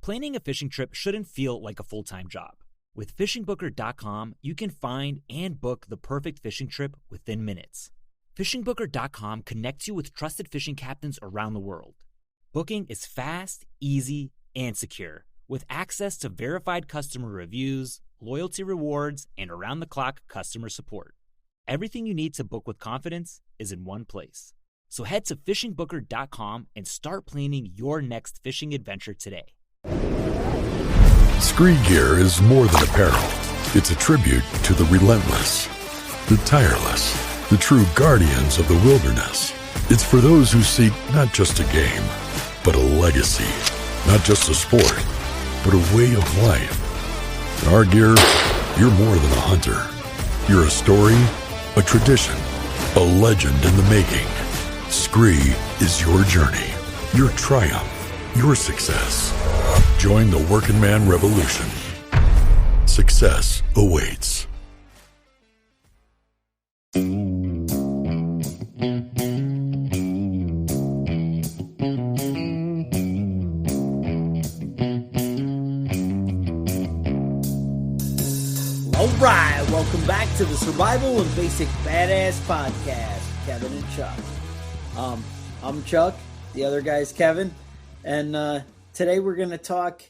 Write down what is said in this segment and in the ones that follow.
Planning a fishing trip shouldn't feel like a full-time job. With FishingBooker.com, you can find and book the perfect fishing trip within minutes. FishingBooker.com connects you with trusted fishing captains around the world. Booking is fast, easy, and secure, with access to verified customer reviews, loyalty rewards, and around-the-clock customer support. Everything you need to book with confidence is in one place. So head to FishingBooker.com and start planning your next fishing adventure today. Scree Gear is more than apparel. It's a tribute to the relentless, the tireless, the true guardians of the wilderness. It's for those who seek not just a game, but a legacy. Not just a sport, but a way of life. In our gear, you're more than a hunter. You're a story, a tradition, a legend in the making. Scree is your journey, your triumph, your success. Join the working man revolution. Success awaits. All right, welcome back to the Survival and Basic Badass Podcast, Kevin and Chuck. I'm Chuck, the other guy's Kevin, and today we're going to talk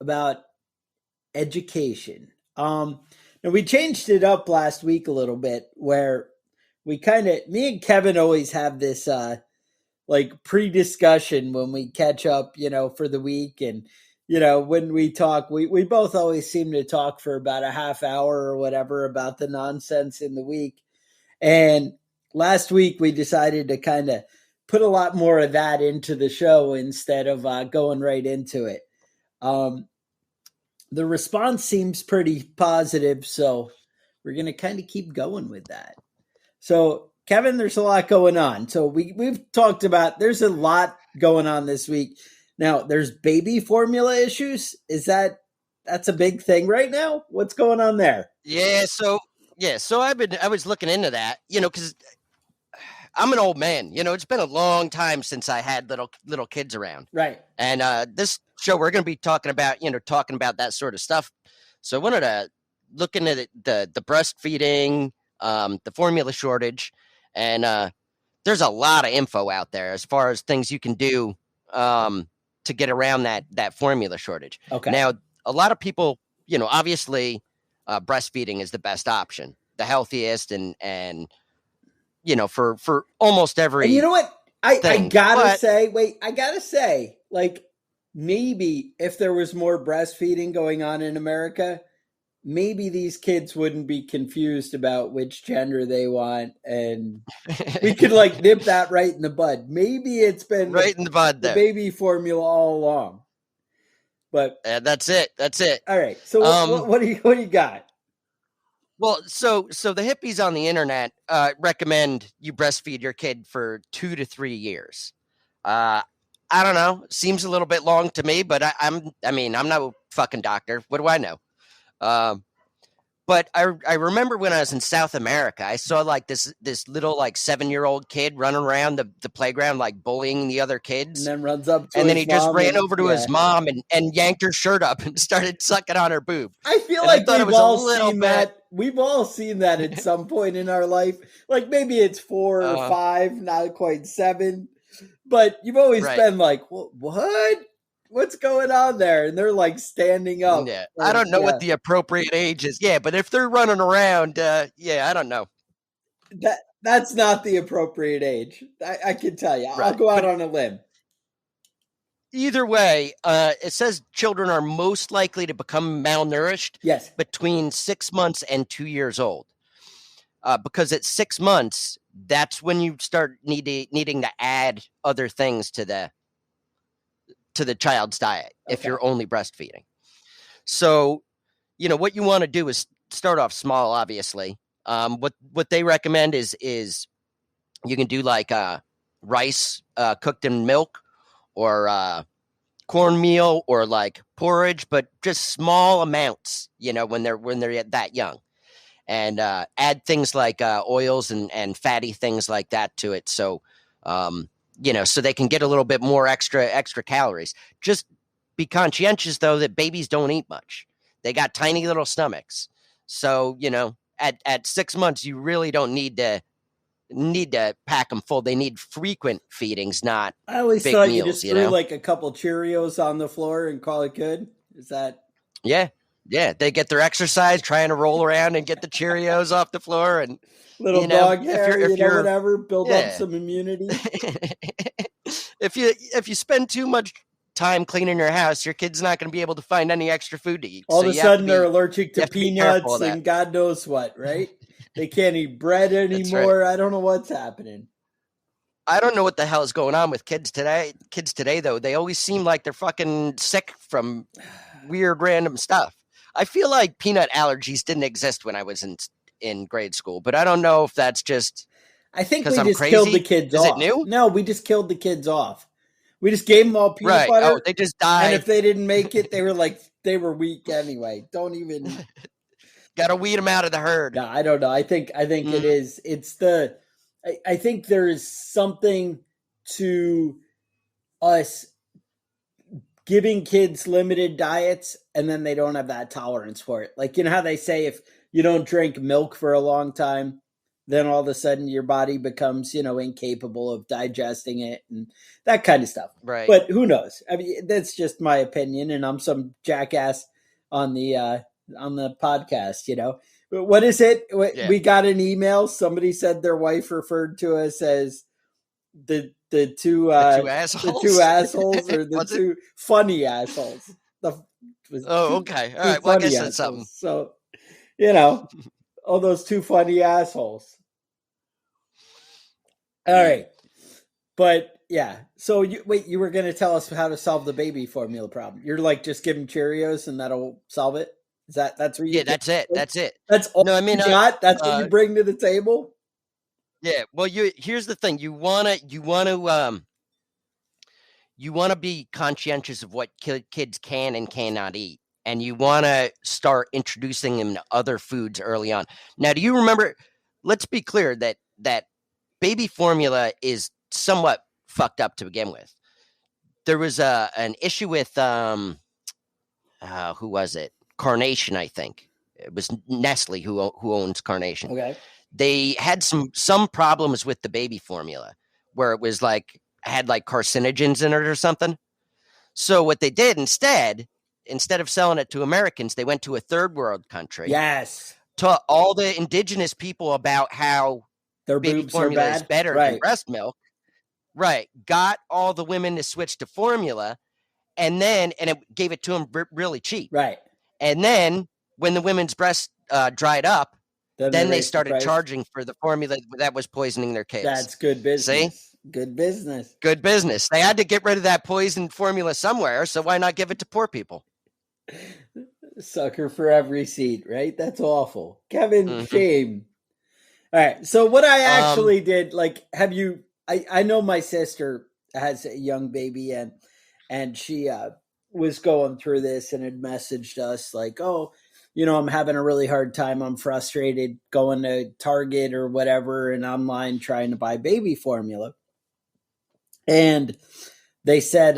about education. Now we changed it up last week a little bit, where me and Kevin always have this like pre-discussion when we catch up, for the week, and when we talk, we both always seem to talk for about a half hour or whatever about the nonsense in the week. And last week we decided to kind of put a lot more of that into the show instead of going right into it. The response seems pretty positive, so we're going to kind of keep going with that. So, Kevin, there's a lot going on. So we've talked about, there's a lot going on this week. Now, there's baby formula issues. That's a big thing right now? What's going on there? So I was looking into that, because I'm an old man. It's been a long time since I had little kids around. Right. And this show, we're going to be talking about that sort of stuff. So I wanted to look into the breastfeeding, the formula shortage, and there's a lot of info out there as far as things you can do to get around that formula shortage. Okay. Now, a lot of people, obviously breastfeeding is the best option, the healthiest, and for almost every. And you know what? I gotta say, like, maybe if there was more breastfeeding going on in America, maybe these kids wouldn't be confused about which gender they want, and we could like nip that right in the bud. Maybe it's been right in the bud there. The baby formula all along. But that's it. All right. So what do you got? Well, so the hippies on the internet recommend you breastfeed your kid for 2 to 3 years. I don't know. Seems a little bit long to me, but I'm not a fucking doctor. What do I know? But I remember when I was in South America, I saw like this little like 7-year-old kid running around the playground, like bullying the other kids. And then runs up to and then he just ran and, over to his mom and yanked her shirt up and started sucking on her boob. I feel like we've all seen that. We've all seen that at some point in our life. Like maybe it's 4 or 5, not quite 7. But you've always been like, what? What's going on there? And they're like standing up. Yeah. I don't know what the appropriate age is. Yeah, but if they're running around, I don't know. That's not the appropriate age. I can tell you. I'll go out on a limb. Either way, it says children are most likely to become malnourished between 6 months and 2 years old. Because at 6 months, that's when you start needing to add other things to the child's diet if you're only breastfeeding. So, what you want to do is start off small, obviously. What they recommend is you can do like rice cooked in milk, or cornmeal, or like porridge, but just small amounts, when they're that young. And add things like oils and fatty things like that to it. So, so they can get a little bit more extra calories. Just be conscientious, though, that babies don't eat much. They got tiny little stomachs. So, at 6 months, you really don't need to pack them full. They need frequent feedings, not I always big thought meals, you just threw like a couple Cheerios on the floor and call it good. Is that? Yeah. They get their exercise, trying to roll around and get the Cheerios off the floor, and little dog hair, if you're whatever, build up some immunity. If you spend too much time cleaning your house, your kid's not going to be able to find any extra food to eat. All of a sudden, they're allergic to peanuts and God knows what, right? They can't eat bread anymore. Right. I don't know what's happening. I don't know what the hell is going on with kids today. Kids today, though, they always seem like they're fucking sick from weird random stuff. I feel like peanut allergies didn't exist when I was in grade school, but I don't know if that's just I think we just killed the kids off. Is it new? No, we just killed the kids off. We just gave them all peanut butter. Oh, they just died. And if they didn't make it, they were weak anyway. Don't even got to weed them out of the herd. No, I don't know. I think it is. It's I think there is something to us giving kids limited diets and then they don't have that tolerance for it. Like, you know how they say if you don't drink milk for a long time, then all of a sudden your body becomes, incapable of digesting it and that kind of stuff. Right. But who knows? I mean, that's just my opinion, and I'm some jackass on the podcast, What is it? Yeah. We got an email. Somebody said their wife referred to us as the two assholes, or the two funny assholes. Okay. All right. Well, I guess that's something. So, all those two funny assholes. All right. But yeah. So you were going to tell us how to solve the baby formula problem. You're like, just give them Cheerios and that'll solve it. That's where you? Yeah, that's it. That's it. That's all. No, I mean, that's what you bring to the table. Yeah. Well, here's the thing. You want to be conscientious of what kids can and cannot eat. And you want to start introducing them to other foods early on. Now, do you remember? Let's be clear that baby formula is somewhat fucked up to begin with. There was an issue with who was it? Carnation, I think. It was Nestle who owns Carnation. Okay. They had some problems with the baby formula where it was had carcinogens in it or something. So what they did instead of selling it to Americans, they went to a third world country. Yes. Taught all the indigenous people about how their baby boobs formula are bad. is better than breast milk. Right. Got all the women to switch to formula, and it gave it to them really cheap. Right. And then when the women's breasts dried up, then they started charging for the formula that was poisoning their kids. That's good business. See? Good business. Good business. They had to get rid of that poisoned formula somewhere, so why not give it to poor people? Sucker for every seat, right? That's awful. Kevin, shame. All right. So what I actually did, I know my sister has a young baby and she was going through this and had messaged us like, oh, I'm having a really hard time. I'm frustrated going to Target or whatever and online trying to buy baby formula. And they said,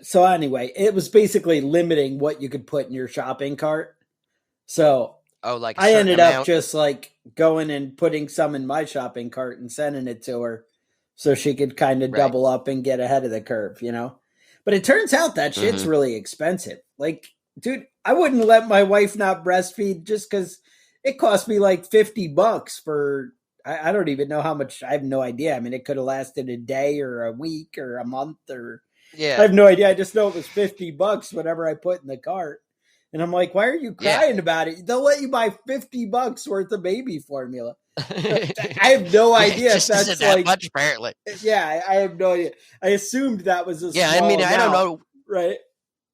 so anyway, it was basically limiting what you could put in your shopping cart. So I ended up just going and putting some in my shopping cart and sending it to her so she could kind of double up and get ahead of the curve, But it turns out that shit's really expensive. Dude, I wouldn't let my wife not breastfeed just because it cost me $50 for, I don't even know how much. I have no idea. I mean, it could have lasted a day or a week or a month or I have no idea. I just know it was $50 whatever I put in the cart. And I'm like, why are you crying about it? They'll let you buy $50 worth of baby formula. I have no idea if that's that much, apparently. Yeah, I have no idea. I assumed that was a small amount, I don't know. Right.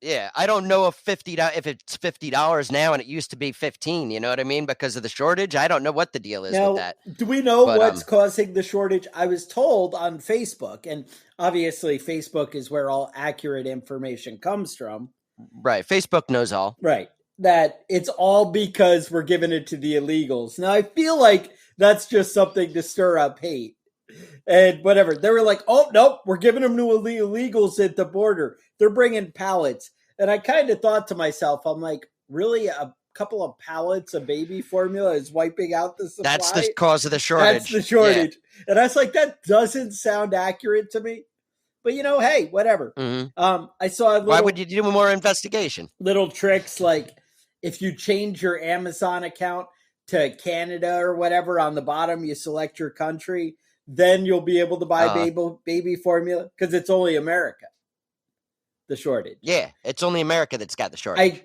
Yeah, I don't know if it's $50 now and it used to be $15. You know what I mean? Because of the shortage, I don't know what the deal is with that. Do we know what's causing the shortage? I was told on Facebook, and obviously Facebook is where all accurate information comes from. Right, Facebook knows all. Right, that it's all because we're giving it to the illegals. Now I feel like that's just something to stir up hate. and whatever. They were like, oh, nope, we're giving them to illegals at the border. They're bringing pallets. And I kind of thought to myself, I'm like, really, a couple of pallets of baby formula is wiping out the supply? That's the cause of the shortage. That's the shortage. Yeah. And I was like, that doesn't sound accurate to me. But, hey, whatever. Mm-hmm. I saw why would you do more investigation? Little tricks like if you change your Amazon account to Canada or whatever, on the bottom you select your country, then you'll be able to buy baby formula because it's only America, the shortage. Yeah, it's only America that's got the shortage. I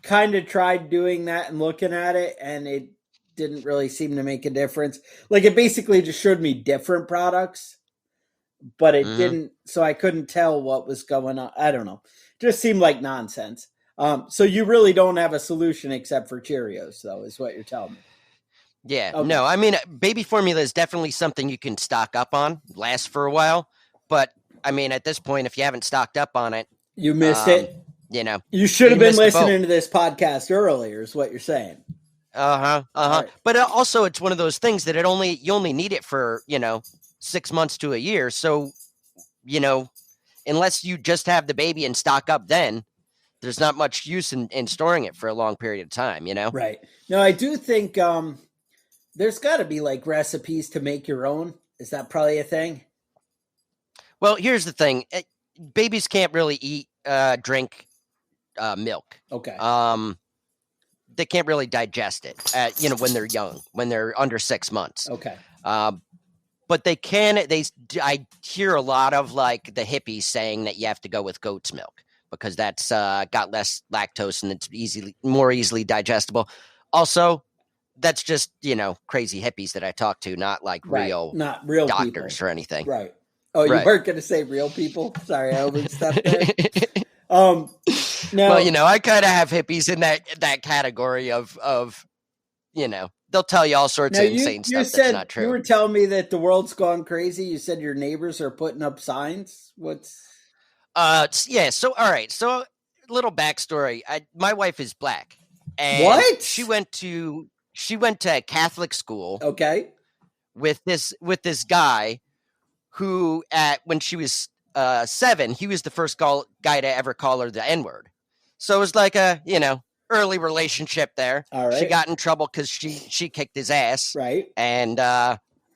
kind of tried doing that and looking at it, and it didn't really seem to make a difference. Like, it basically just showed me different products, but it didn't, so I couldn't tell what was going on. I don't know. Just seemed like nonsense. So you really don't have a solution except for Cheerios, though, is what you're telling me. Yeah, okay. No, I mean, baby formula is definitely something you can stock up on, last for a while. But, I mean, at this point, if you haven't stocked up on it, you missed it. You should have been listening to this podcast earlier, is what you're saying. Right. But also, it's one of those things that you only need it for, 6 months to a year. So, unless you just have the baby and stock up then, there's not much use in storing it for a long period of time, Right. No, I do think there's got to be like recipes to make your own. Is that probably a thing? Well, here's the thing. Babies can't really drink milk. Okay. They can't really digest it, when they're young, when they're under 6 months. Okay. But they can. I hear a lot of like the hippies saying that you have to go with goat's milk because that's got less lactose and it's more easily digestible. Also, that's just crazy hippies that I talk to, not like not real doctors people. Or anything. Right. Oh, you weren't going to say real people? Sorry, I overstepped there. No. Well, I kind of have hippies in that category of they'll tell you all sorts of insane stuff that's not true. You were telling me that the world's gone crazy. You said your neighbors are putting up signs. What's? Yeah. So, all right. So, little backstory. My wife is black, and what? She went to Catholic school. Okay. With this guy, who when she was 7, he was the first guy to ever call her the N-word. So it was like a early relationship there. All right. She got in trouble because she kicked his ass. Right. And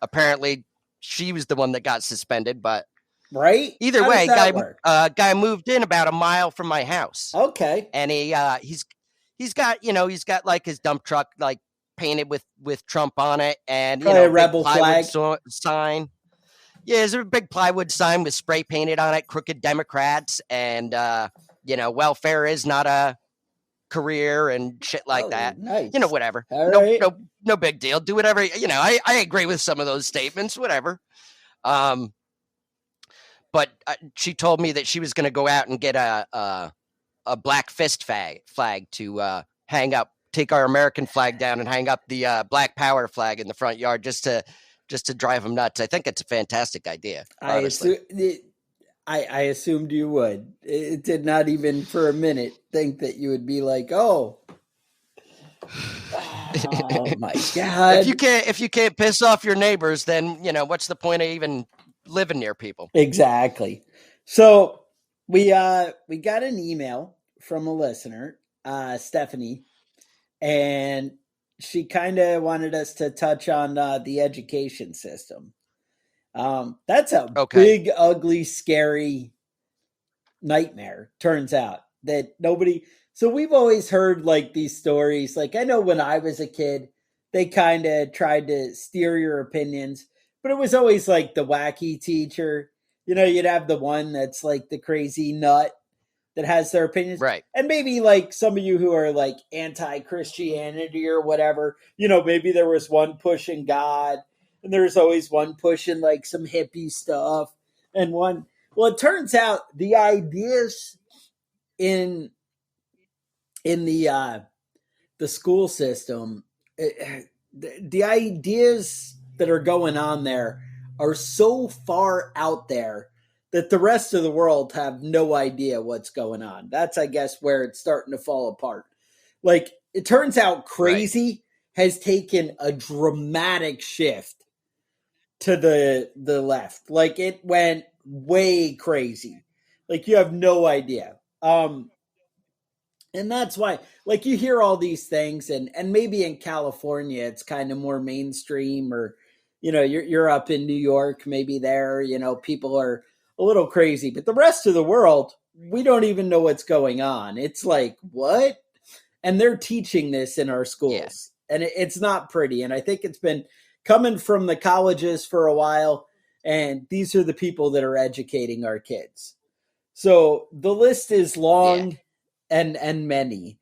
apparently she was the one that got suspended. But right. Either way, guy moved in about a mile from my house. Okay. And he's got like his dump truck like painted with Trump on it and a rebel flag sign. Yeah, there's a big plywood sign with spray painted on it, crooked Democrats, and welfare is not a career and shit like that. Nice. Whatever. Right. No big deal. Do whatever. I agree with some of those statements. Whatever. But she told me that she was going to go out and get a black fist flag to hang up. Take our American flag down and hang up the Black Power flag in the front yard just to drive them nuts. I think it's a fantastic idea. Honestly. I assumed you would. It did not even for a minute think that you would be like, oh my God. If you can't piss off your neighbors, then what's the point of even living near people? Exactly. So we got an email from a listener, Stephanie, and she kind of wanted us to touch on the education system. That's a big, ugly, scary nightmare, turns out, that nobody... So we've always heard like these stories. Like I know when I was a kid, they kind of tried to steer your opinions, but it was always like the wacky teacher. You'd have the one that's like the crazy nut that has their opinions. Right. And maybe like some of you who are like anti-Christianity or whatever, maybe there was one pushing God and there's always one pushing like some hippie stuff and one. Well, it turns out the ideas in the school system, the ideas that are going on there are so far out there that the rest of the world have no idea what's going on. That's, I guess, where it's starting to fall apart. Like, it turns out crazy has taken a dramatic shift to the left. Like it went way crazy. Like you have no idea. And that's why, like, you hear all these things, and maybe in California it's kind of more mainstream, or you're up in New York, maybe there, people are a little crazy, but the rest of the world, we don't even know what's going on. It's like, what? And they're teaching this in our schools, and it's not pretty. And I think it's been coming from the colleges for a while, and these are the people that are educating our kids. So the list is long and many.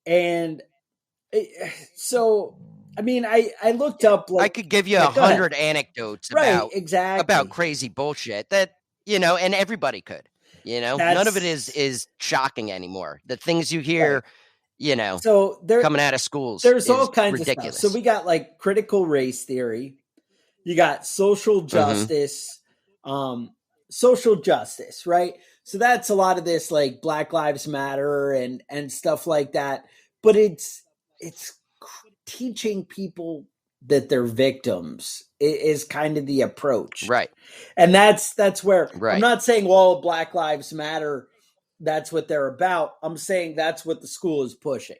And so, I mean, I looked up, like, I could give you 100 anecdotes about crazy bullshit that, and everybody could, none of it is shocking anymore. The things you hear, so coming out of schools, there's all kinds ridiculous. of stuff. So we got like critical race theory. You got social justice, social justice, right? So that's a lot of this, like Black Lives Matter and stuff like that. But it's teaching people that they're victims is kind of the approach. Right. And that's where I'm not saying all Black Lives Matter, that's what they're about. I'm saying that's what the school is pushing.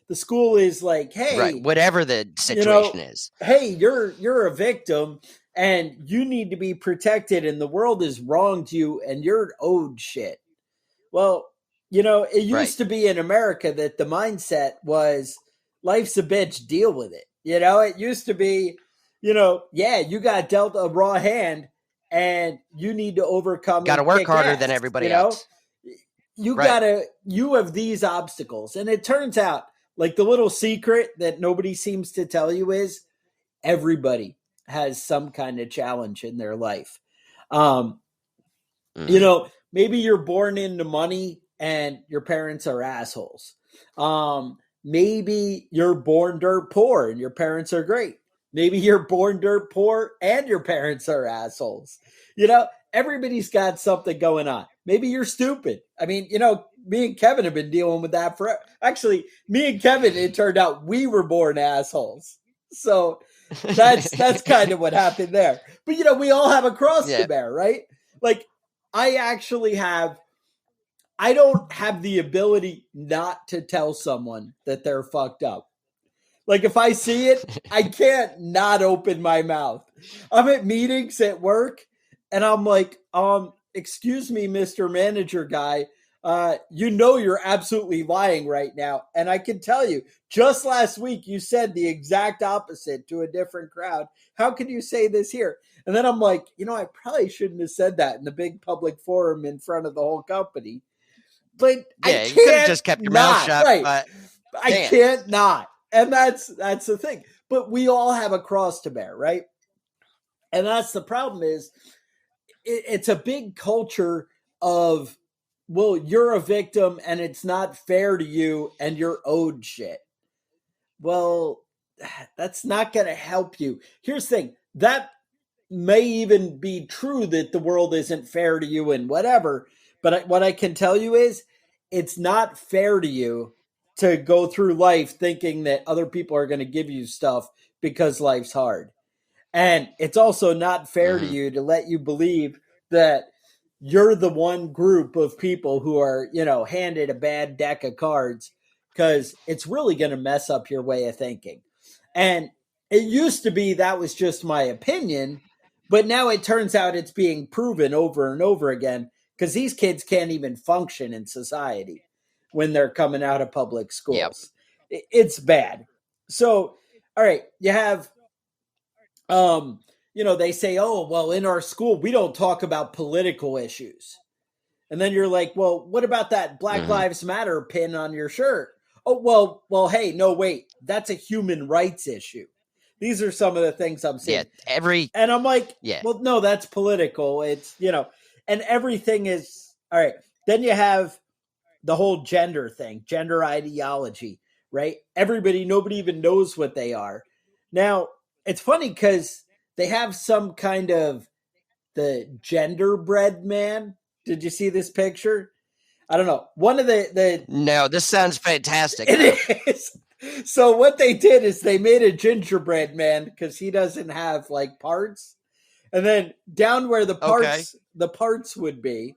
The school is like, hey, whatever the situation is. Hey, you're a victim and you need to be protected, and the world has wronged you and you're owed shit. Well, it used to be in America that the mindset was life's a bitch, deal with it. It used to be, you got dealt a raw hand and you need to overcome. Got to work harder than everybody else. You have these obstacles. And it turns out, like, the little secret that nobody seems to tell you is everybody has some kind of challenge in their life. Maybe you're born into money and your parents are assholes. Maybe you're born dirt poor and your parents are great. Maybe you're born dirt poor and your parents are assholes. Everybody's got something going on. Maybe you're stupid. I mean, me and Kevin have been dealing with that forever. Actually, me and Kevin, it turned out we were born assholes. So that's kind of what happened there. But, we all have a cross to bear, right? Like, I don't have the ability not to tell someone that they're fucked up. Like, if I see it, I can't not open my mouth. I'm at meetings at work and I'm like, excuse me, Mr. Manager guy, you're absolutely lying right now. And I can tell you, just last week, you said the exact opposite to a different crowd. How can you say this here? And then I'm like, I probably shouldn't have said that in the big public forum in front of the whole company. But I you could have just kept your mouth shut. Right. But I can't not. And that's the thing. But we all have a cross to bear, right? And that's the problem is it's a big culture of, well, you're a victim and it's not fair to you and you're owed shit. Well, that's not going to help you. Here's the thing. That may even be true that the world isn't fair to you and whatever. But what I can tell you is it's not fair to you to go through life thinking that other people are going to give you stuff because life's hard. And it's also not fair to you to let you believe that you're the one group of people who are, handed a bad deck of cards, because it's really going to mess up your way of thinking. And it used to be that was just my opinion, but now it turns out it's being proven over and over again, because these kids can't even function in society when they're coming out of public schools. Yep. It's bad. So, all right, you have, they say, oh, well, in our school, we don't talk about political issues. And then you're like, well, what about that Black Lives Matter pin on your shirt? Oh, well, hey, no, wait, that's a human rights issue. These are some of the things I'm saying. And I'm like, well, no, that's political. It's, and everything is, all right. Then you have the whole gender thing, gender ideology, right? Nobody even knows what they are. Now, it's funny because they have some kind of the genderbread man. Did you see this picture? I don't know. One of the No, this sounds fantastic. It is. So what they did is they made a gingerbread man because he doesn't have like parts. And then down where the parts would be,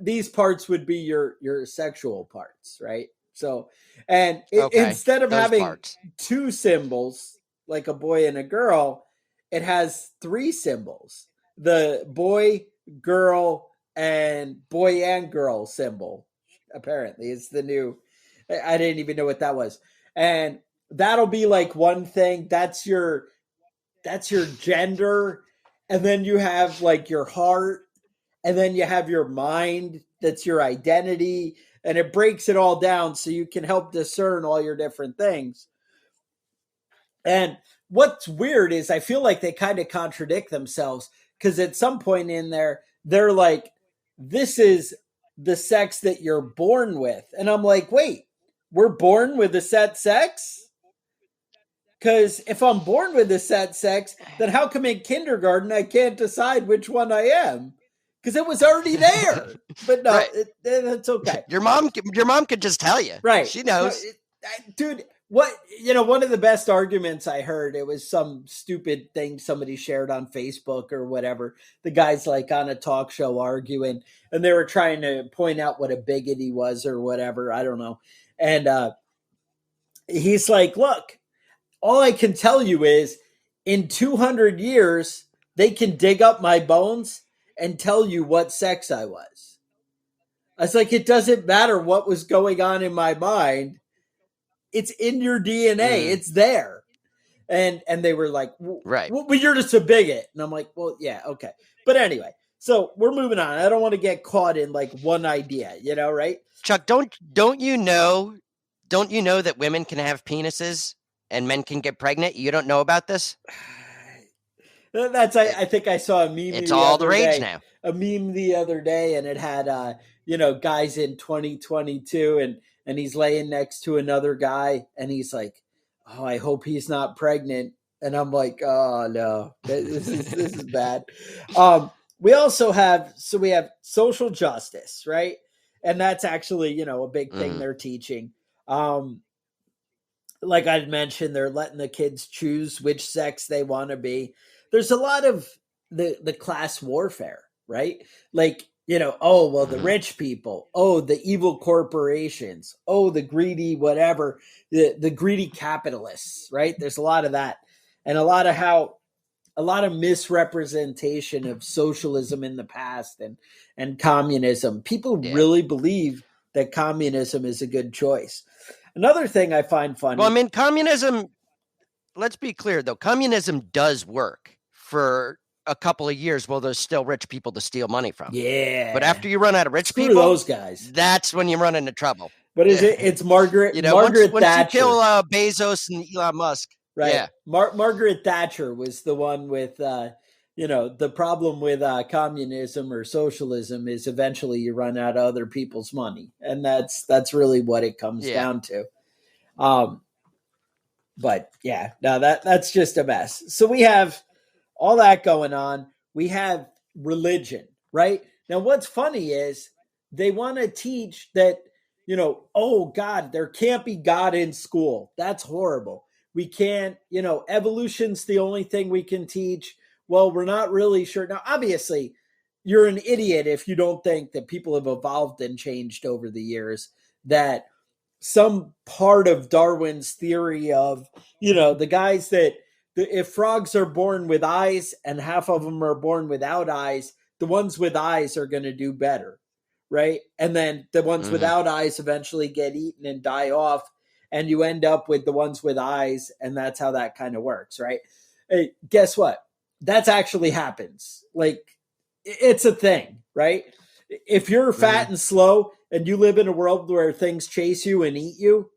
these parts would be your sexual parts, right? So, and instead of having two symbols, like a boy and a girl, it has three symbols. The boy, girl, and boy and girl symbol. Apparently, it's the new. I didn't even know what that was. And that'll be like one thing. That's your gender. And then you have like your heart. And then you have your mind. That's your identity. And it breaks it all down so you can help discern all your different things. And what's weird is I feel like they kind of contradict themselves, because at some point in there, they're like, this is the sex that you're born with. And I'm like, wait, we're born with a set sex? Because if I'm born with a set sex, then how come in kindergarten I can't decide which one I am? Because it was already there. But no, right. That's okay. Your mom could just tell you. Right. She knows. Dude, one of the best arguments I heard, it was some stupid thing somebody shared on Facebook or whatever. The guy's like on a talk show arguing, and they were trying to point out what a bigot he was or whatever. I don't know. And he's like, look, all I can tell you is in 200 years, they can dig up my bones and tell you what sex I was. I was like, it doesn't matter what was going on in my mind. It's in your DNA. It's there. And they were like, right. Well, you're just a bigot. And I'm like, well, yeah, okay. But anyway, so we're moving on. I don't want to get caught in like one idea, right? Chuck, don't you know that women can have penises and men can get pregnant? You don't know about this? I think I saw a meme. It's all the rage now. A meme the other day, and it had, guys in 2022, and he's laying next to another guy, and he's like, oh, I hope he's not pregnant. And I'm like, oh no, this is bad. We also have social justice, right? And that's actually, a big thing they're teaching. Like I'd mentioned, they're letting the kids choose which sex they want to be. There's a lot of the class warfare, right? Like, the rich people, the evil corporations, the greedy whatever, the greedy capitalists, right? There's a lot of that. And a lot of misrepresentation of socialism in the past and communism. People really believe that communism is a good choice. Another thing I find funny. Well, I mean, communism, let's be clear though, communism does work for a couple of years while there's still rich people to steal money from. Yeah. But after you run out of rich Screw people, those guys, that's when you run into trouble. What is it? It's Margaret Thatcher. Once you kill Bezos and Elon Musk. Right. Yeah. Margaret Thatcher was the one with, the problem with communism or socialism is eventually you run out of other people's money. And that's really what it comes down to. But yeah, no, that's just a mess. So we have all that going on. We have religion, right? Now, what's funny is they want to teach that, God, there can't be God in school. That's horrible. We can't, evolution's the only thing we can teach. Well, we're not really sure. Now, obviously, you're an idiot if you don't think that people have evolved and changed over the years, that some part of Darwin's theory of, the guys that, if frogs are born with eyes and half of them are born without eyes, the ones with eyes are going to do better, right? And then the ones without eyes eventually get eaten and die off, and you end up with the ones with eyes, and that's how that kind of works, right? Hey, guess what? That's actually happens. Like, it's a thing, right? If you're fat and slow and you live in a world where things chase you and eat you,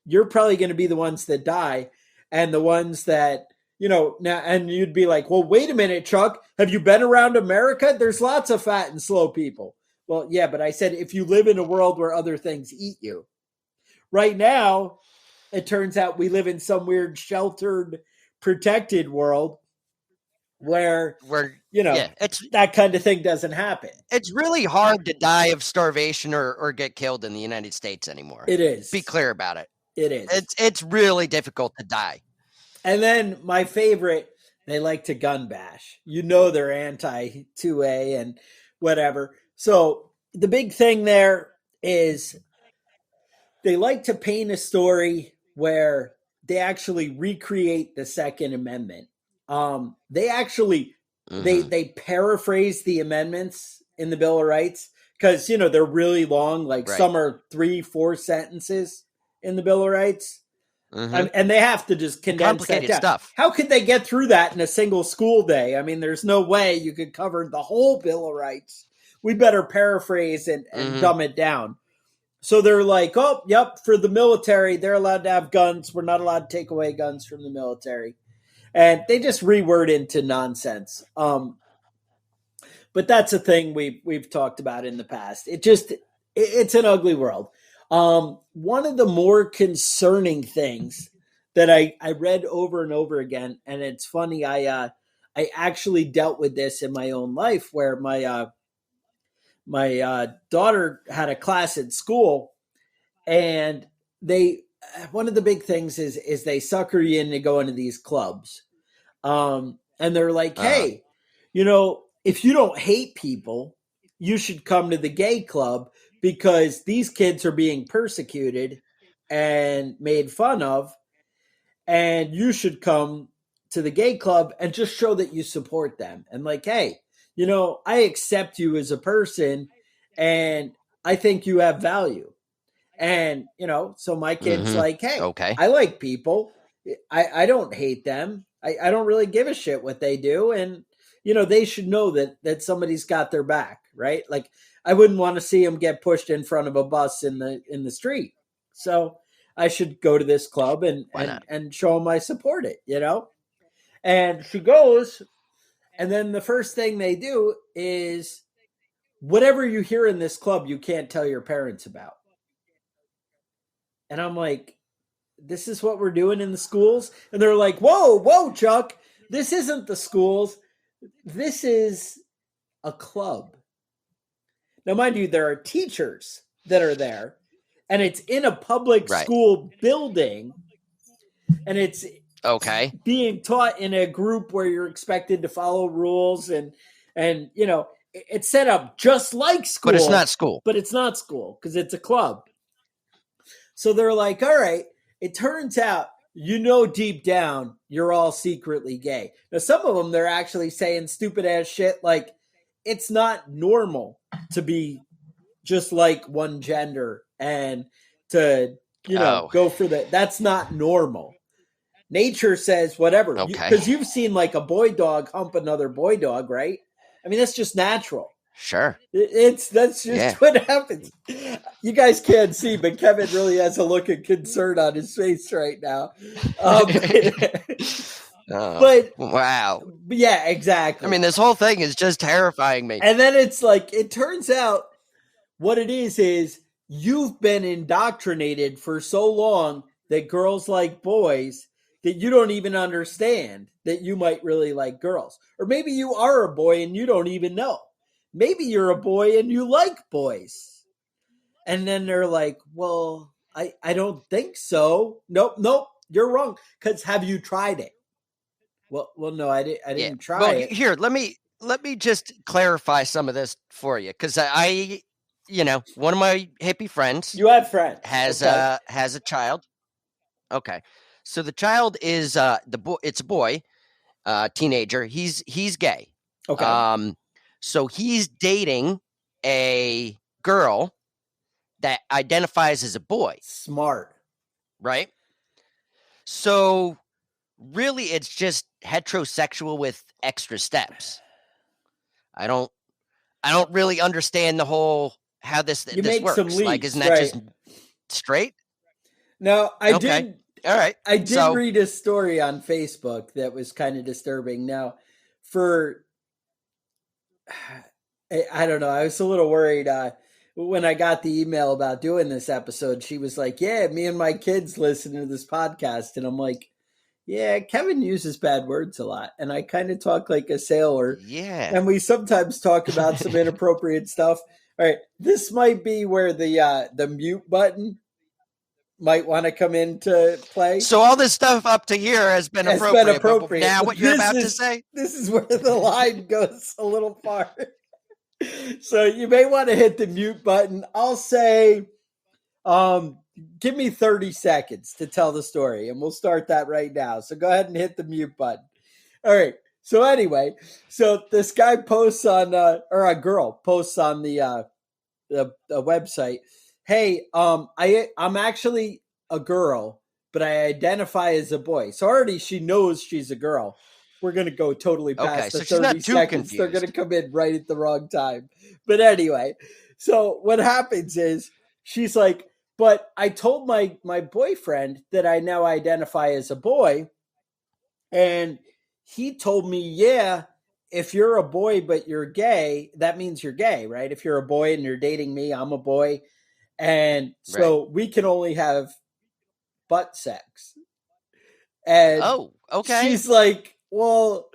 you're probably going to be the ones that die. And the ones that, now, and you'd be like, well, wait a minute, Chuck, have you been around America? There's lots of fat and slow people. Well, yeah, but I said, if you live in a world where other things eat you. Right now, it turns out we live in some weird sheltered, protected world where it's that kind of thing doesn't happen. It's really hard to die of starvation or get killed in the United States anymore. It is. Be clear about it. It is. It's really difficult to die. And then my favorite, they like to gun bash. They're anti 2A and whatever. So the big thing there is they like to paint a story where they actually recreate the Second Amendment. They actually they paraphrase the amendments in the Bill of Rights because they're really long. Like some are 3-4 sentences in the Bill of Rights. And they have to just condense that down. Stuff. How could they get through that in a single school day? I mean, there's no way you could cover the whole Bill of Rights. We better paraphrase and dumb it down. So they're like, oh, yep, for the military, they're allowed to have guns. We're not allowed to take away guns from the military. And they just reword into nonsense. But that's a thing we've talked about in the past. It's an ugly world. One of the more concerning things that I read over and over again, and it's funny, I actually dealt with this in my own life where my daughter had a class at school, and one of the big things is they sucker you into going to these clubs. And they're like, hey, if you don't hate people, you should come to the gay club because these kids are being persecuted and made fun of, and you should come to the gay club and just show that you support them. And like, hey, I accept you as a person and I think you have value. And, so my kid's like, hey, okay, I like people. I don't hate them. I don't really give a shit what they do. And, they should know that somebody's got their back, right? Like, I wouldn't want to see them get pushed in front of a bus in the street. So I should go to this club and show them I support it, And she goes, and then the first thing they do is whatever you hear in this club, you can't tell your parents about. And I'm like, this is what we're doing in the schools? And they're like, whoa, Chuck, this isn't the schools. This is a club. Now, mind you, there are teachers that are there, and it's in a public school building, and it's being taught in a group where you're expected to follow rules, and it's set up just like school. But it's not school. But it's not school because it's a club. So they're like, all right, it turns out, deep down, you're all secretly gay. Now, some of them, they're actually saying stupid ass shit like, it's not normal to be just like one gender and to, go for that. That's not normal. Nature says whatever. Okay. Because you've seen like a boy dog hump another boy dog, right? I mean, that's just natural. Sure. That's just what happens. You guys can't see, but Kevin really has a look of concern on his face right now. But wow. Yeah, exactly. I mean, this whole thing is just terrifying me. And then it's like, it turns out what it is you've been indoctrinated for so long that girls like boys that you don't even understand that you might really like girls. Or maybe you are a boy and you don't even know. Maybe you're a boy and you like boys. And then they're like, well, I don't think so. Nope, you're wrong. Because have you tried it? Well, no, I didn't try it. Here, let me just clarify some of this for you, because I one of my hippie friends. You have friends. Has a child. Okay, so the child is it's a boy, teenager. He's gay. Okay. So he's dating a girl that identifies as a boy. Smart, right? So really, it's just heterosexual with extra steps. I don't really understand the whole how this works. Some leaps, like, isn't that just straight? No, I did. All right. I did read a story on Facebook that was kind of disturbing. Now, I don't know. I was a little worried when I got the email about doing this episode. She was like, "Yeah, me and my kids listen to this podcast," and I'm like, yeah, Kevin uses bad words a lot, and I kind of talk like a sailor. Yeah. And we sometimes talk about some inappropriate stuff. All right, this might be where the mute button might want to come into play. So all this stuff up to here has been appropriate. But now what you're about to say? This is where the line goes a little far. So you may want to hit the mute button. I'll say, give me 30 seconds to tell the story, and we'll start that right now. So go ahead and hit the mute button. All right. So anyway, so this guy posts on, or a girl posts on the website, hey, I'm actually a girl, but I identify as a boy. So already she knows she's a girl. We're going to go totally past the 30 seconds. They're going to come in right at the wrong time. But anyway, so what happens is she's like, but I told my boyfriend that I now identify as a boy. And he told me, yeah, if you're a boy but you're gay, that means you're gay, right? If you're a boy and you're dating me, I'm a boy. And so we can only have butt sex. And she's like, well,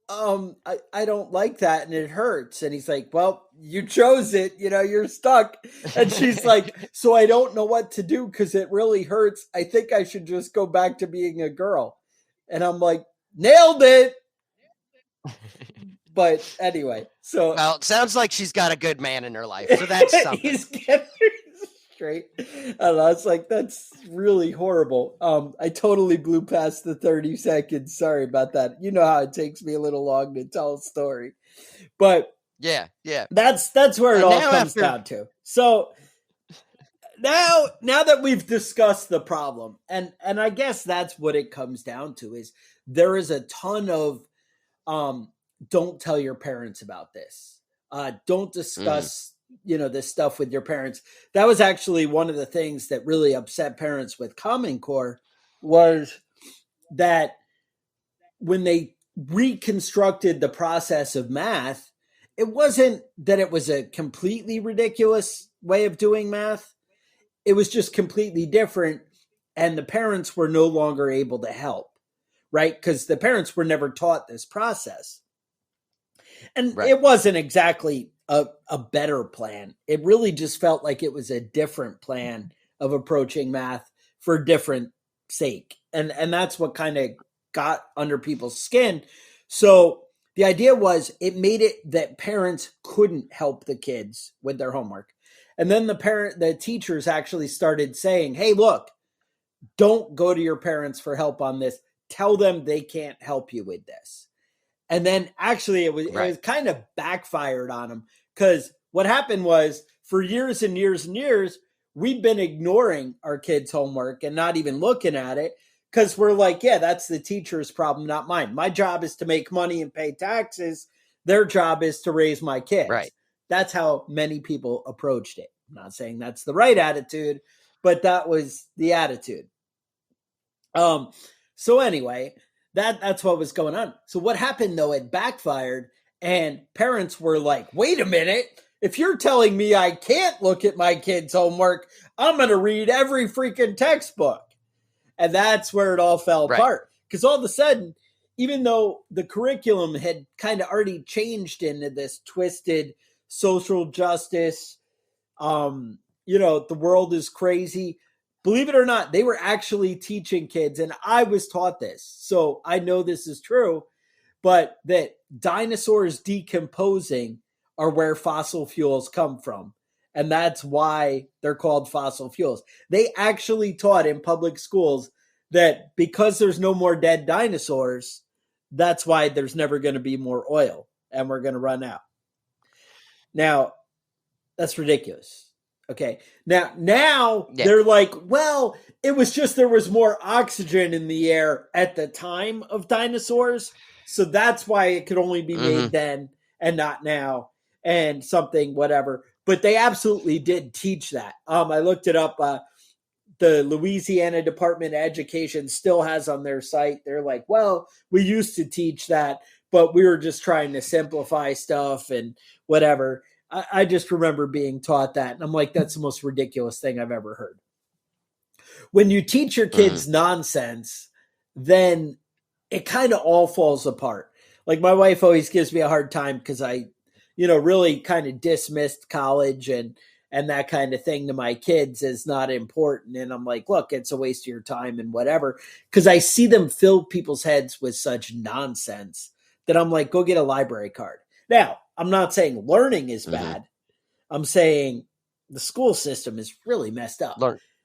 I don't like that and it hurts. And he's like, well, you chose it, you're stuck. And she's like, so I don't know what to do because it really hurts. I think I should just go back to being a girl. And I'm like, nailed it. But anyway, so. Well, it sounds like she's got a good man in her life. So that's something. He's getting straight. I don't know. It's like, that's really horrible. I totally blew past the 30 seconds. Sorry about that. You know how it takes me a little long to tell a story, but yeah. That's where it all comes down to. So now that we've discussed the problem, and I guess that's what it comes down to is there is a ton of, don't tell your parents about this. Don't discuss this stuff with your parents. That was actually one of the things that really upset parents with Common Core was that when they reconstructed the process of math, it wasn't that it was a completely ridiculous way of doing math. It was just completely different. And the parents were no longer able to help, right? Because the parents were never taught this process. And it wasn't exactly a better plan. It really just felt like it was a different plan of approaching math for a different sake. And that's what kind of got under people's skin. So the idea was it made it that parents couldn't help the kids with their homework. And then the teachers actually started saying, hey, look, don't go to your parents for help on this. Tell them they can't help you with this. And then actually it was kind of backfired on them because what happened was for years and years and years, we've been ignoring our kids' homework and not even looking at it because we're like, yeah, that's the teacher's problem, not mine. My job is to make money and pay taxes. Their job is to raise my kids. Right. That's how many people approached it. I'm not saying that's the right attitude, but that was the attitude. So anyway, that's what was going on. So what happened though, it backfired and parents were like, wait a minute, if you're telling me I can't look at my kids' homework, I'm going to read every freaking textbook. And that's where it all fell apart. Because all of a sudden, even though the curriculum had kind of already changed into this twisted social justice, the world is crazy. Believe it or not, they were actually teaching kids, and I was taught this, so I know this is true, but that dinosaurs decomposing are where fossil fuels come from. And that's why they're called fossil fuels. They actually taught in public schools that because there's no more dead dinosaurs, that's why there's never going to be more oil and we're going to run out. Now, that's ridiculous. Okay. Now they're like, well, it was just there was more oxygen in the air at the time of dinosaurs. So that's why it could only be made then and not now and something, whatever. But they absolutely did teach that. I looked it up. The Louisiana Department of Education still has on their site. They're like, well, we used to teach that, but we were just trying to simplify stuff and whatever. I just remember being taught that. And I'm like, that's the most ridiculous thing I've ever heard. When you teach your kids nonsense, then it kind of all falls apart. Like my wife always gives me a hard time because I, really kind of dismissed college and and that kind of thing to my kids is not important. And I'm like, look, it's a waste of your time and whatever. Because I see them fill people's heads with such nonsense that I'm like, go get a library card. Now, I'm not saying learning is bad. I'm saying the school system is really messed up.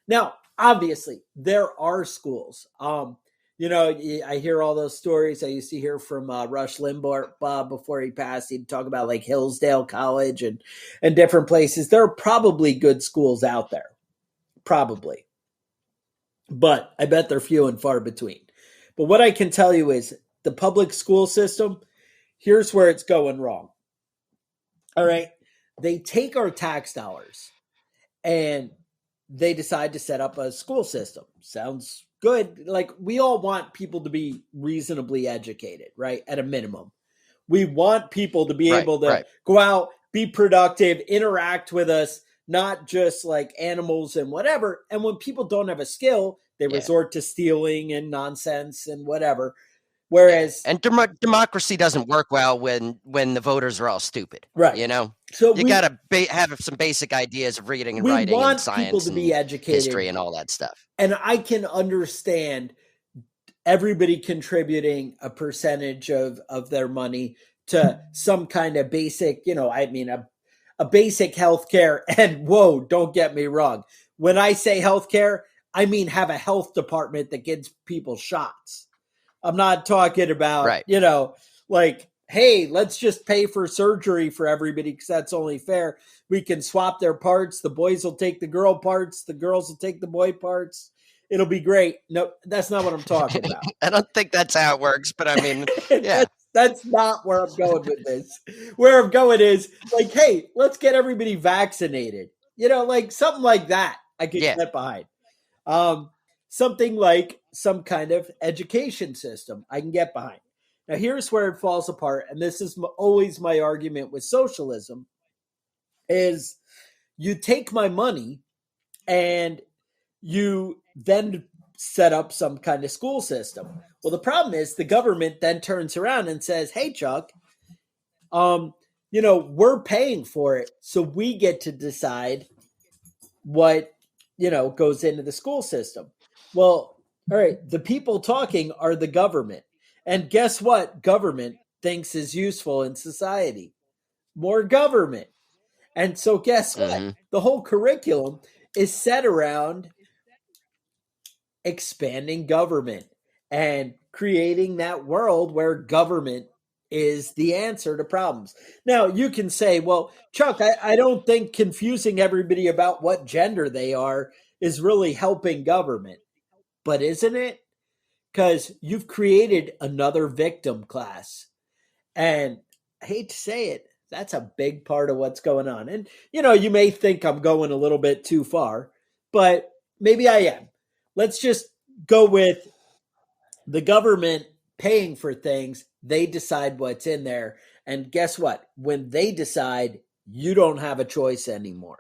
Now, obviously, there are schools. I hear all those stories I used to hear from Rush Limbaugh before he passed. He'd talk about like Hillsdale College and different places. There are probably good schools out there, probably. But I bet they're few and far between. But what I can tell you is the public school system, here's where it's going wrong. All right. They take our tax dollars and they decide to set up a school system. Sounds good. Like, we all want people to be reasonably educated, right? At a minimum. We want people to be able to go out, be productive, interact with us, not just like animals and whatever. And when people don't have a skill, they resort to stealing and nonsense and whatever. Whereas, and democracy doesn't work well when the voters are all stupid, right? So you got to have some basic ideas of reading and writing and science, people to be educated, history, and all that stuff. And I can understand everybody contributing a percentage of their money to some kind of basic, a basic healthcare. And whoa, don't get me wrong. When I say healthcare, I mean have a health department that gives people shots. I'm not talking about, hey, let's just pay for surgery for everybody because that's only fair. We can swap their parts. The boys will take the girl parts. The girls will take the boy parts. It'll be great. No, that's not what I'm talking about. I don't think that's how it works, but I mean, yeah. That's not where I'm going with this. Where I'm going is like, hey, let's get everybody vaccinated. Like something like that I can get behind. Something like some kind of education system I can get behind. Now, here's where it falls apart, and this is always my argument with socialism, is you take my money and you then set up some kind of school system. Well, the problem is the government then turns around and says, hey, Chuck, we're paying for it, so we get to decide what, goes into the school system. Well, all right, the people talking are the government. And guess what government thinks is useful in society? More government. And so guess what? The whole curriculum is set around expanding government and creating that world where government is the answer to problems. Now, you can say, well, Chuck, I don't think confusing everybody about what gender they are is really helping government. But isn't it? Because you've created another victim class. And I hate to say it, that's a big part of what's going on. And, you may think I'm going a little bit too far, but maybe I am. Let's just go with the government paying for things. They decide what's in there. And guess what? When they decide, you don't have a choice anymore.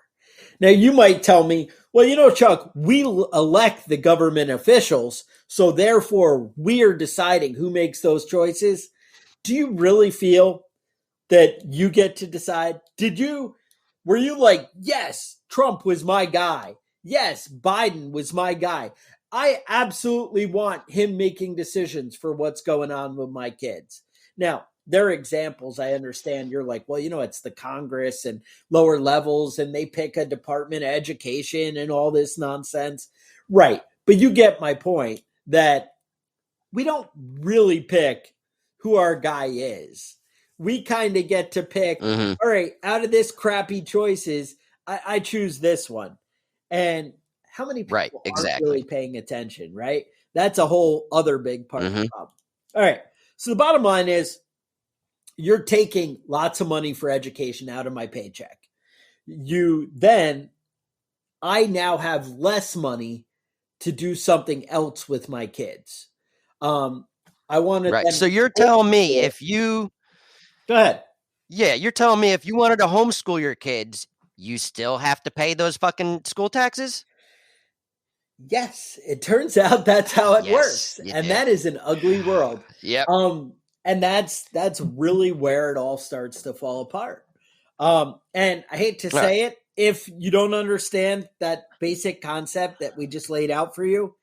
Now, you might tell me, well, Chuck, we elect the government officials, so therefore we are deciding who makes those choices. Do you really feel that you get to decide? Were you like, yes, Trump was my guy. Yes, Biden was my guy. I absolutely want him making decisions for what's going on with my kids. Now, there are examples. I understand you're like, well, it's the Congress and lower levels and they pick a Department of Education and all this nonsense. Right. But you get my point that we don't really pick who our guy is. We kind of get to pick, all right, out of this crappy choices, I choose this one. And how many people aren't really paying attention, right? That's a whole other big part of the problem. All right. So the bottom line is, you're taking lots of money for education out of my paycheck. I now have less money to do something else with my kids. I want to. Right. So you're telling me if you go ahead. Yeah, you're telling me if you wanted to homeschool your kids, you still have to pay those fucking school taxes? Yes, it turns out that's how it works, and that is an ugly world. Yep. And that's really where it all starts to fall apart. And I hate to say it, if you don't understand that basic concept that we just laid out for you,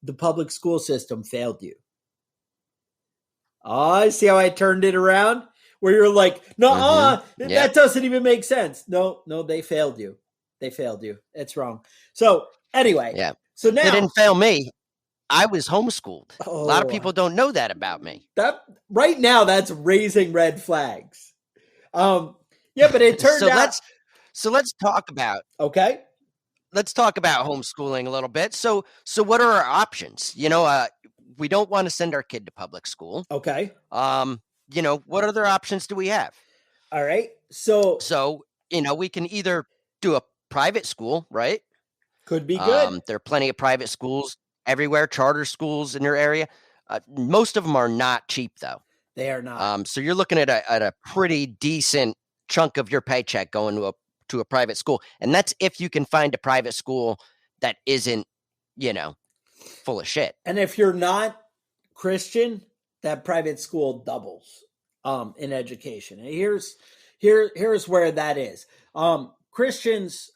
the public school system failed you. Oh, I see how I turned it around? Where you're like, no, that doesn't even make sense. No, they failed you. They failed you. It's wrong. So anyway, so now they didn't fail me. I was homeschooled. A lot of people don't know that about me. That right now, that's raising red flags. But it turned out. Let's talk about. Okay. Let's talk about homeschooling a little bit. So what are our options? We don't want to send our kid to public school. Okay. What other options do we have? All right. So we can either do a private school, right? Could be good. There are plenty of private schools everywhere, charter schools in your area. Most of them are not cheap, though. They are not. So you're looking at a pretty decent chunk of your paycheck going to a private school, and that's if you can find a private school that isn't, full of shit. And if you're not Christian, that private school doubles in education. And here's where that is. Christians,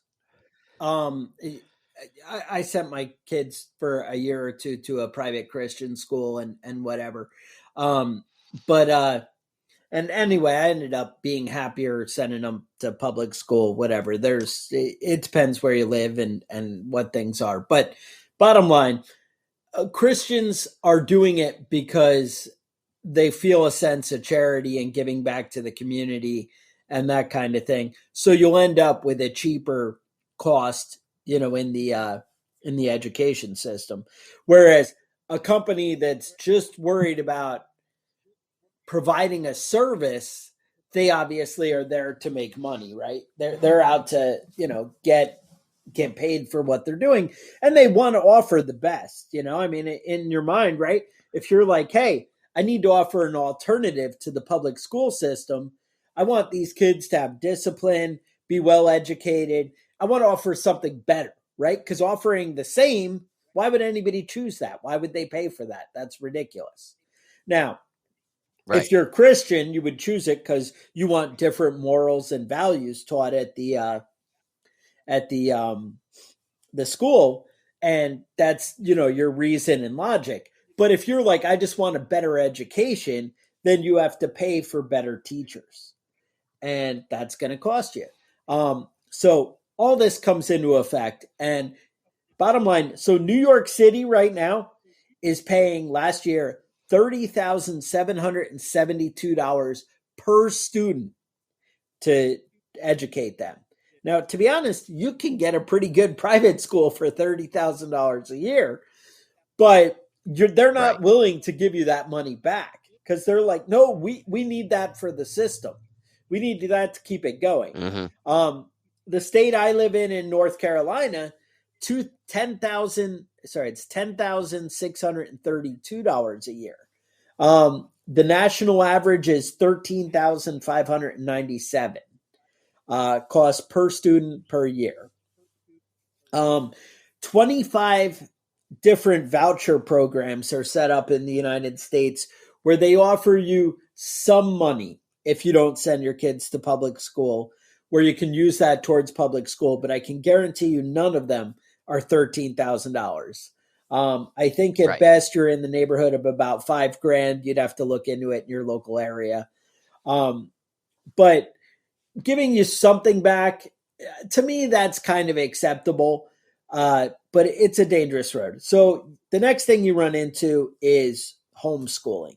I sent my kids for a year or two to a private Christian school and whatever. And anyway, I ended up being happier sending them to public school, whatever. It depends where you live and what things are. But bottom line, Christians are doing it because they feel a sense of charity and giving back to the community and that kind of thing. So you'll end up with a cheaper cost, in the education system. Whereas a company that's just worried about providing a service, they obviously are there to make money, right? They're out to, get paid for what they're doing, and they want to offer the best, in your mind, right? If you're like, hey, I need to offer an alternative to the public school system. I want these kids to have discipline, be well educated. I want to offer something better, right? Because offering the same, why would anybody choose that? Why would they pay for that? That's ridiculous. Now, right. If you're Christian, you would choose it because you want different morals and values taught at the school, and that's your reason and logic. But if you're like, I just want a better education, then you have to pay for better teachers, and that's going to cost you. So all this comes into effect, and bottom line, so New York City right now is paying last year $30,772 per student to educate them. Now, to be honest, you can get a pretty good private school for $30,000 a year, but they're not willing to give you that money back because they're like, no, we need that for the system. We need that to keep it going. Mm-hmm. The state I live in North Carolina, it's $10,632 a year. The national average is $13,597 cost per student per year. 25 different voucher programs are set up in the United States where they offer you some money if you don't send your kids to public school, where you can use that towards public school. But I can guarantee you none of them are $13,000. I think at best you're in the neighborhood of about $5,000. You'd have to look into it in your local area. But giving you something back, to me, that's kind of acceptable. But it's a dangerous road. So the next thing you run into is homeschooling.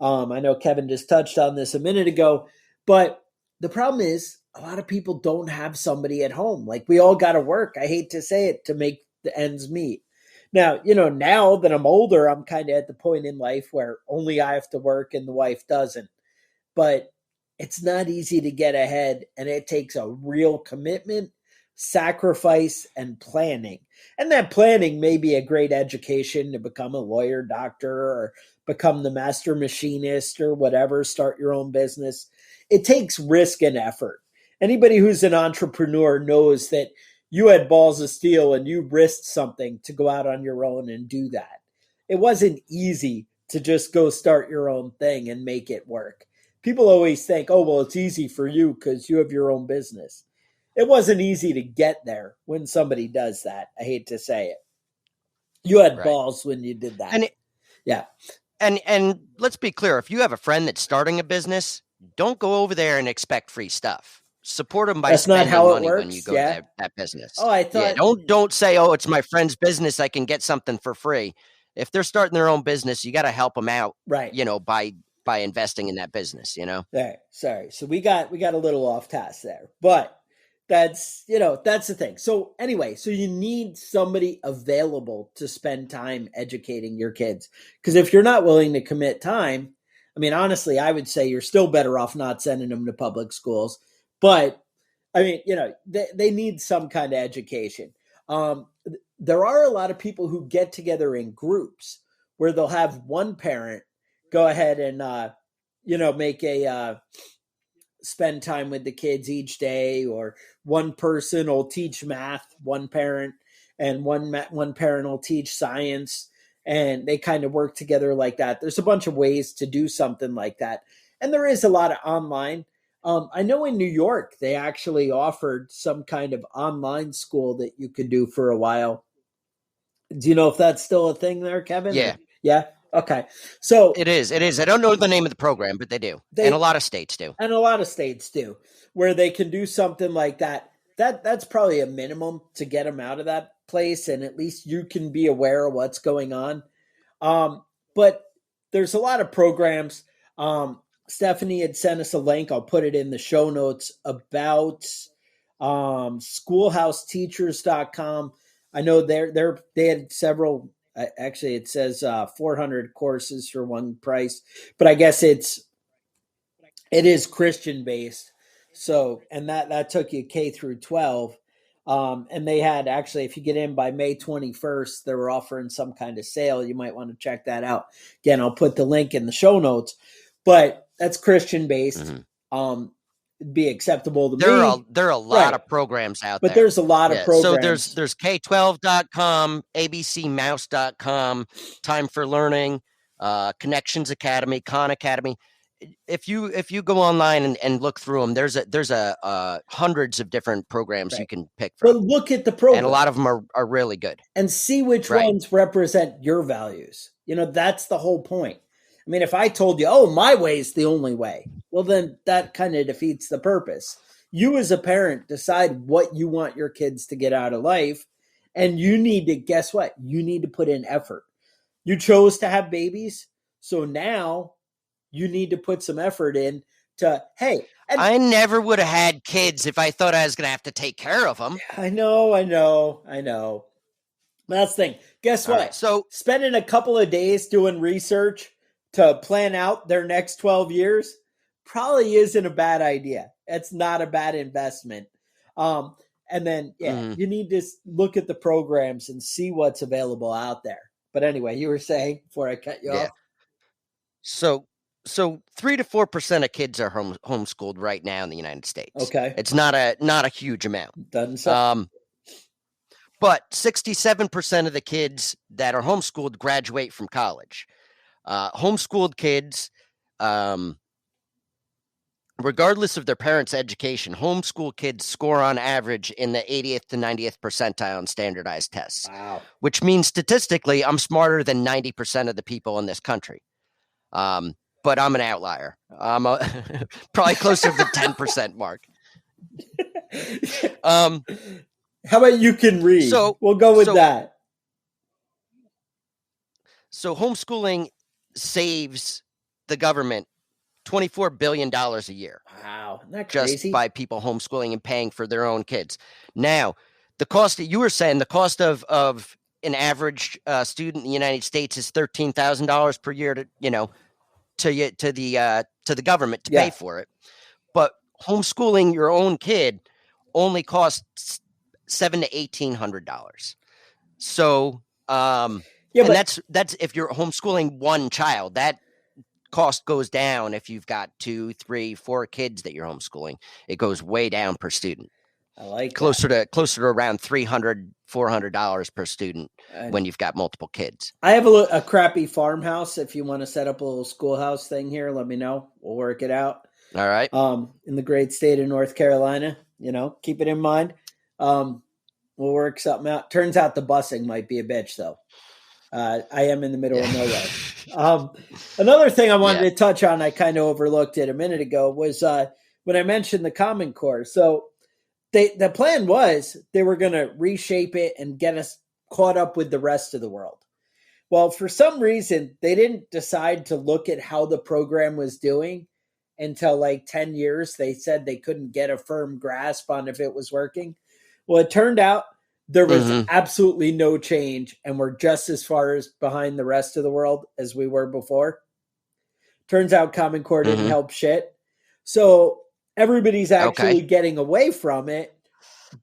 I know Kevin just touched on this a minute ago, but the problem is a lot of people don't have somebody at home. Like, we all got to work, I hate to say it, to make the ends meet. Now, now that I'm older, I'm kind of at the point in life where only I have to work and the wife doesn't. But it's not easy to get ahead, and it takes a real commitment, sacrifice, and planning. And that planning may be a great education to become a lawyer, doctor, or become the master machinist or whatever, start your own business. It takes risk and effort. Anybody who's an entrepreneur knows that you had balls of steel and you risked something to go out on your own and do that. It wasn't easy to just go start your own thing and make it work. People always think, oh, well, it's easy for you because you have your own business. it wasn't easy to get there when somebody does that. I hate to say it. You had balls when you did that. Yeah. And let's be clear. If you have a friend that's starting a business, don't go over there and expect free stuff. Support them by spending money when you go to that business. Oh, I thought. Yeah, don't say, oh, it's my friend's business, I can get something for free. If they're starting their own business, you got to help them out, right? By investing in that business, Sorry. So we got a little off task there, but that's the thing. So anyway, so you need somebody available to spend time educating your kids. Because if you're not willing to commit time, I mean, honestly, I would say you're still better off not sending them to public schools. But I mean, they need some kind of education. There are a lot of people who get together in groups where they'll have one parent go ahead and, make spend time with the kids each day, or one person will teach math, one parent, and one parent will teach science, and they kind of work together like that. There's a bunch of ways to do something like that. And there is a lot of online. I know in New York, they actually offered some kind of online school that you could do for a while. Do you know if that's still a thing there, Kevin? Yeah. Yeah. Okay. So it is. I don't know the name of the program, but they do. And a lot of states do. And a lot of states do, where they can do something like that. That's probably a minimum to get them out of that place. And at least you can be aware of what's going on. But there's a lot of programs. Stephanie had sent us a link. I'll put it in the show notes about schoolhouseteachers.com. I know they had several. Actually, it says 400 courses for one price, but I guess it is Christian based. So, and that took you K through 12. And they had actually, if you get in by May 21st, they were offering some kind of sale. You might want to check that out. Again, I'll put the link in the show notes, but that's Christian based. Mm-hmm. Be acceptable to me. There are a lot of programs out there. But there's a lot of programs. So there's K12.com, abcmouse.com, Time for Learning, Connections Academy, Khan Academy. If you go online and look through them, there's hundreds of different programs you can pick from. But look at the program. And a lot of them are really good. And see which ones represent your values. That's the whole point. I mean, if I told you, oh, my way is the only way, well, then that kind of defeats the purpose. You as a parent decide what you want your kids to get out of life. And you need to, guess what? You need to put in effort. You chose to have babies. So now you need to put some effort in to, hey. And I never would have had kids if I thought I was going to have to take care of them. I know. That's the thing. Guess what? Right, so spending a couple of days doing research to plan out their next 12 years probably isn't a bad idea. It's not a bad investment. And then, you need to look at the programs and see what's available out there. But anyway, you were saying before I cut you off. So 3 to 4% of kids are homeschooled right now in the United States. Okay. It's not a huge amount. Doesn't sound. But 67% of the kids that are homeschooled graduate from college. Homeschooled kids, regardless of their parents' education, homeschool kids score on average in the 80th to 90th percentile on standardized tests. Wow. Which means statistically, I'm smarter than 90% of the people in this country. But I'm an outlier. I'm probably closer to the 10% mark. How about you can read? So we'll go with that. So homeschooling saves the government $24 billion a year. Wow. Isn't that crazy? Just by people homeschooling and paying for their own kids. Now, the cost that you were saying, the cost of an average student in the United States is $13,000 per year to the government to pay for it. But homeschooling your own kid only costs $700 to $1,800. So, and that's if you're homeschooling one child. That cost goes down if you've got 2, 3, 4 kids that you're homeschooling. It goes way down per student. I like closer to around $300, $400 per student when you've got multiple kids. I have a crappy farmhouse. If you want to set up a little schoolhouse thing here, let me know. We'll work it out. All right. In the great state of North Carolina, keep it in mind. We'll work something out. Turns out the busing might be a bitch, though. I am in the middle of nowhere. Another thing I wanted to touch on, I kind of overlooked it a minute ago, was when I mentioned the Common Core. So the plan was they were going to reshape it and get us caught up with the rest of the world. Well, for some reason, they didn't decide to look at how the program was doing until like 10 years. They said they couldn't get a firm grasp on if it was working. Well, it turned out there was absolutely no change, and we're just as far as behind the rest of the world as we were before. Turns out Common Core didn't help shit. So everybody's actually getting away from it,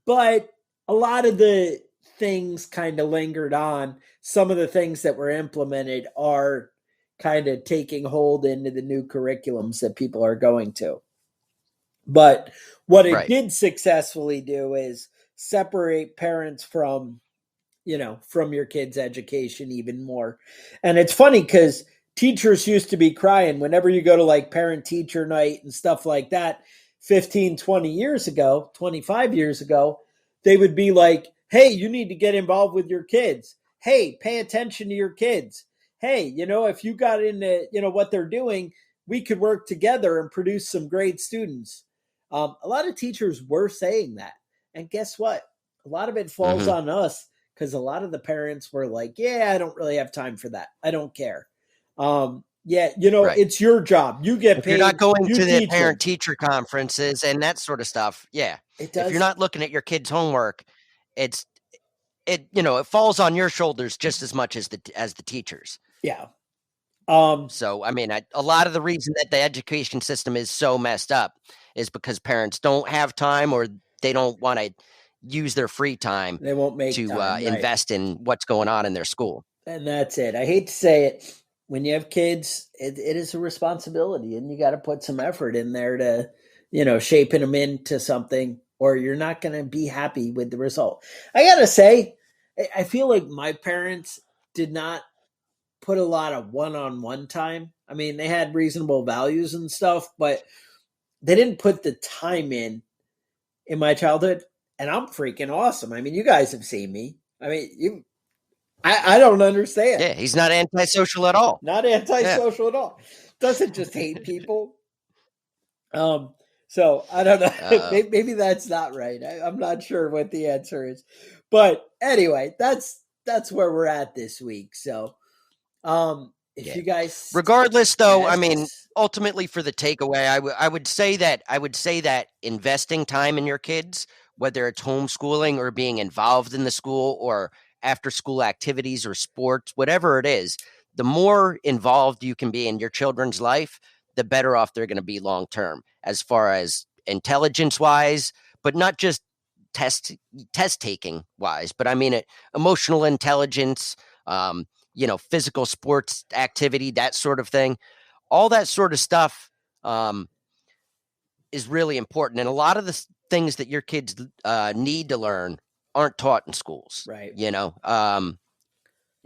but a lot of the things kind of lingered on. Some of the things that were implemented are kind of taking hold into the new curriculums that people are going to. But what it did successfully do is separate parents from your kids' education even more. And it's funny because teachers used to be crying whenever you go to like parent teacher night and stuff like that 15, 20 years ago, 25 years ago, they would be like, hey, you need to get involved with your kids. Hey, pay attention to your kids. Hey, if you got into, what they're doing, we could work together and produce some great students. A lot of teachers were saying that. And guess what? A lot of it falls on us because a lot of the parents were like, yeah, I don't really have time for that. I don't care. It's your job. You get paid. You're not going to the parent-teacher conferences and that sort of stuff. Yeah. It does. If you're not looking at your kids' homework, it falls on your shoulders just as much as the teachers. Yeah. So, I mean, a lot of the reason that the education system is so messed up is because parents don't have time or they don't want to use their free time. They won't make to time, invest in what's going on in their school. And that's it. I hate to say it. When you have kids, it is a responsibility, and you got to put some effort in there to, shaping them into something, or you're not going to be happy with the result. I got to say, I feel like my parents did not put a lot of one-on-one time. I mean, they had reasonable values and stuff, but they didn't put the time in my childhood. And I'm freaking awesome. I mean, you guys have seen me. I mean, I don't understand. Yeah, he's not antisocial at all. Not antisocial at all. Doesn't just hate people. So I don't know. Maybe that's not right. I'm not sure what the answer is. But anyway, that's where we're at this week. So if you guys, regardless though, I mean, ultimately for the takeaway, I would say that investing time in your kids, whether it's homeschooling or being involved in the school or after school activities or sports, whatever it is, the more involved you can be in your children's life, the better off they're going to be long term, as far as intelligence wise, but not just test taking wise, but I mean emotional intelligence, physical sports activity, that sort of thing. All that sort of stuff is really important. And a lot of the things that your kids need to learn aren't taught in schools, right?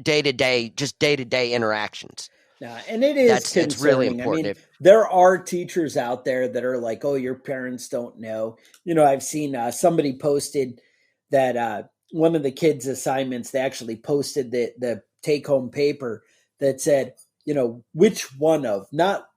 Day-to-day interactions. And it is that's really important. I mean, there are teachers out there that are like, oh, your parents don't know. I've seen somebody posted that one of the kids' assignments, they actually posted the take-home paper that said, which one of, not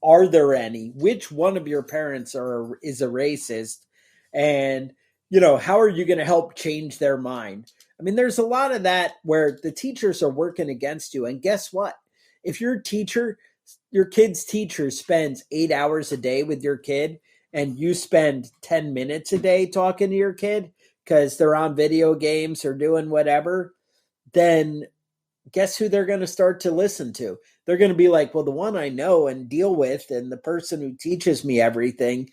are there any, which one of your parents is a racist, and how are you going to help change their mind? I mean, there's a lot of that where the teachers are working against you. And guess what? If your kid's teacher spends 8 hours a day with your kid and you spend 10 minutes a day talking to your kid because they're on video games or doing whatever, then guess who they're going to start to listen to? They're going to be like, well, the one I know and deal with and the person who teaches me everything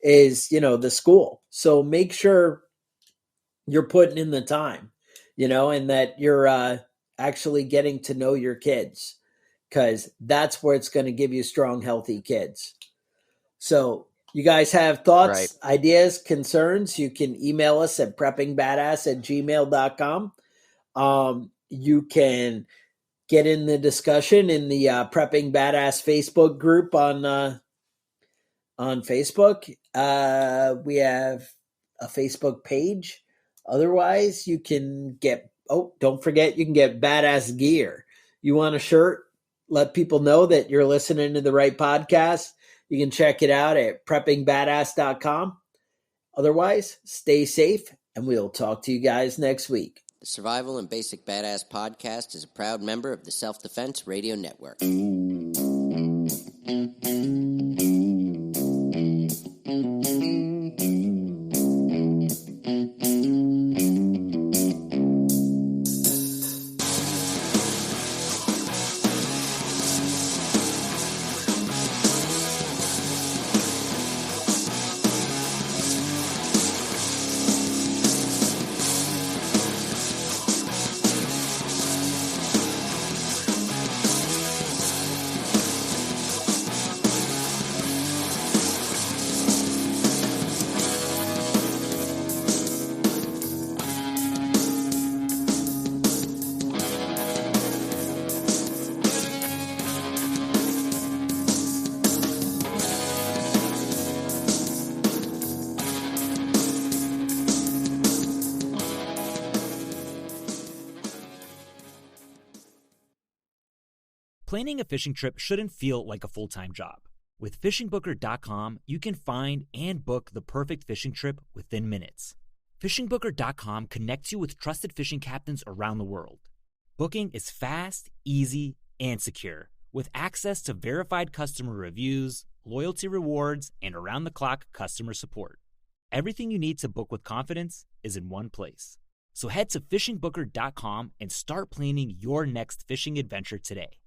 is, the school. So make sure you're putting in the time, and that you're actually getting to know your kids, because that's where it's going to give you strong, healthy kids. So you guys have thoughts, ideas, concerns, you can email us at preppingbadass@gmail.com. You can get in the discussion in the Prepping Badass Facebook group on Facebook. We have a Facebook page. Otherwise, you can get, don't forget, you can get badass gear. You want a shirt? Let people know that you're listening to the right podcast. You can check it out at preppingbadass.com. Otherwise, stay safe, and we'll talk to you guys next week. The Survival and Basic Badass podcast is a proud member of the Self-Defense Radio Network. Planning a fishing trip shouldn't feel like a full-time job. With FishingBooker.com, you can find and book the perfect fishing trip within minutes. FishingBooker.com connects you with trusted fishing captains around the world. Booking is fast, easy, and secure, with access to verified customer reviews, loyalty rewards, and around-the-clock customer support. Everything you need to book with confidence is in one place. So head to FishingBooker.com and start planning your next fishing adventure today.